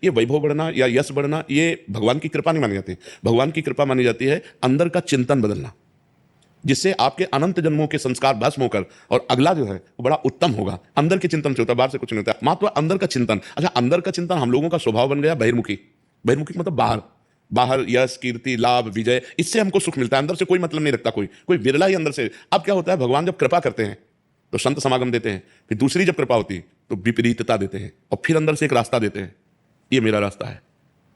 ये वैभव बढ़ना या यश बढ़ना ये भगवान की कृपा नहीं मानी जाती। भगवान की कृपा मानी जाती है अंदर का चिंतन बदलना, जिससे आपके अनंत जन्मों के संस्कार भस्म होकर और अगला जो है वो बड़ा उत्तम होगा। अंदर के चिंतन से होता है, बाहर से कुछ नहीं होता। मात्र अंदर का चिंतन। अच्छा, अंदर का चिंतन हम लोगों का स्वभाव बन गया बहिर्मुखी। बहिर्मुखी मतलब बाहर, बाहर यश, कीर्ति, लाभ, विजय, इससे हमको सुख मिलता है। अंदर से कोई मतलब नहीं रखता कोई विरला ही अंदर से। अब क्या होता है, भगवान जब कृपा करते हैं तो संत समागम देते हैं, फिर दूसरी जब कृपा होती है तो विपरीतता देते हैं, और फिर अंदर से एक रास्ता देते हैं, ये मेरा रास्ता है,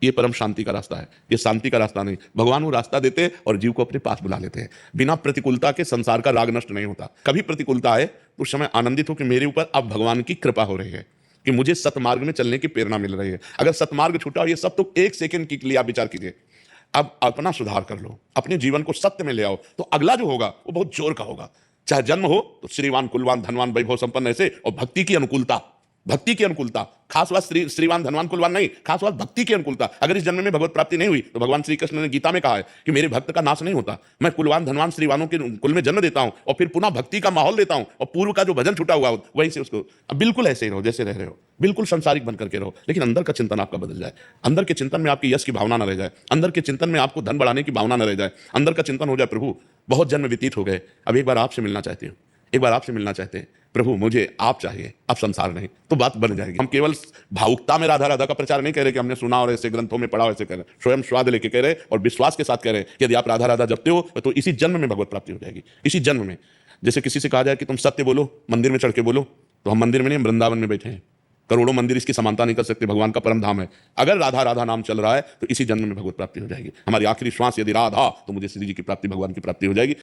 ये परम शांति का रास्ता है, ये शांति का रास्ता नहीं। भगवान वो रास्ता देते हैं और जीव को अपने पास बुला लेते हैं। बिना प्रतिकूलता के संसार का राग नष्ट नहीं होता। कभी प्रतिकूलता आए तो उस समय आनंदित हो कि मेरे ऊपर अब भगवान की कृपा हो रही है, कि मुझे सतमार्ग में चलने की प्रेरणा मिल रही है। अगर सतमार्ग छूटा और ये सब, तो एक सेकंड के लिए आप विचार कीजिए। अब अपना सुधार कर लो, अपने जीवन को सत्य में ले आओ, तो अगला जो होगा वो बहुत जोर का होगा। चाहे जन्म हो तो श्रीवान, कुलवान, धनवान, वैभव संपन्न ऐसे, और भक्ति की अनुकूलता, भक्ति की अनुकूलता। खास बात श्रीवान, धनवान, कुलवान नहीं, खास बात भक्ति की अनुकूलता। अगर इस जन्म में भगवत प्राप्ति नहीं हुई तो भगवान श्री कृष्ण ने गीता में कहा है कि मेरे भक्त का नाश नहीं होता, मैं कुलवान, धनवान, श्रीवानों के कुल में जन्म देता हूं और फिर पुनः भक्ति का माहौल देता हूं, और पूर्व का जो भजन छूटा हुआ हो वहीं से उसको। अब बिल्कुल ऐसे ही रहो जैसे रह रहे हो, बिल्कुल संसारिक बन करके रहो, लेकिन अंदर का चिंतन आपका बदल जाए। अंदर के चिंतन में आपकी यश की भावना न रह जाए, अंदर के चिंतन में आपको धन बढ़ाने की भावना न रह जाए, अंदर का चिंतन हो जाए प्रभु बहुत जन्म व्यतीत हो गए, अब एक बार आपसे मिलना चाहती हूँ, एक बार आपसे मिलना चाहते हैं प्रभु, मुझे आप चाहिए, अब संसार नहीं, तो बात बन जाएगी। हम केवल भावुकता में राधा राधा का प्रचार नहीं कह रहे कि हमने सुना और ऐसे ग्रंथों में पढ़ा, ऐसे कह रहे, स्वयं स्वाद लेके कह रहे और विश्वास के साथ कह रहे कि यदि आप राधा राधा जपते हो तो इसी जन्म में भगवत प्राप्ति हो जाएगी, इसी जन्म में। जैसे किसी से कहा जाए कि तुम सत्य बोलो, मंदिर में चढ़ के बोलो, तो हम मंदिर में नहीं, हम वृंदावन में बैठे हैं। करोड़ों मंदिर इसकी समानता नहीं कर सकते, भगवान का परम धाम है। अगर राधा राधा नाम चल रहा है तो इसी जन्म में भगवत प्राप्ति हो जाएगी। हमारी आखिरी श्वास यदि राधा, तो मुझे श्री जी की प्राप्ति, भगवान की प्राप्ति हो जाएगी।